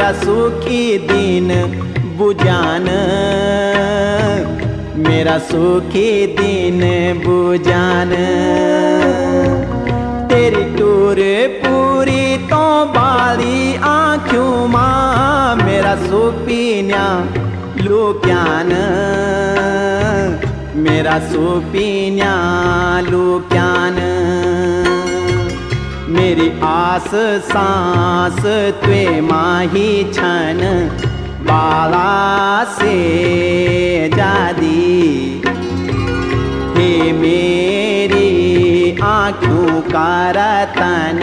मेरा सुखी दीन बुझान, मेरा सुखी दीन बुझान। तेरी टूर पूरी तो बाली आँखों मां, मेरा सुपीन्या लुक्यान, मेरा सुपीन्या लुक्यान। मेरी आस सांस त्वे माही छन, बाला से जादी। हे मेरी आँखों का रतन,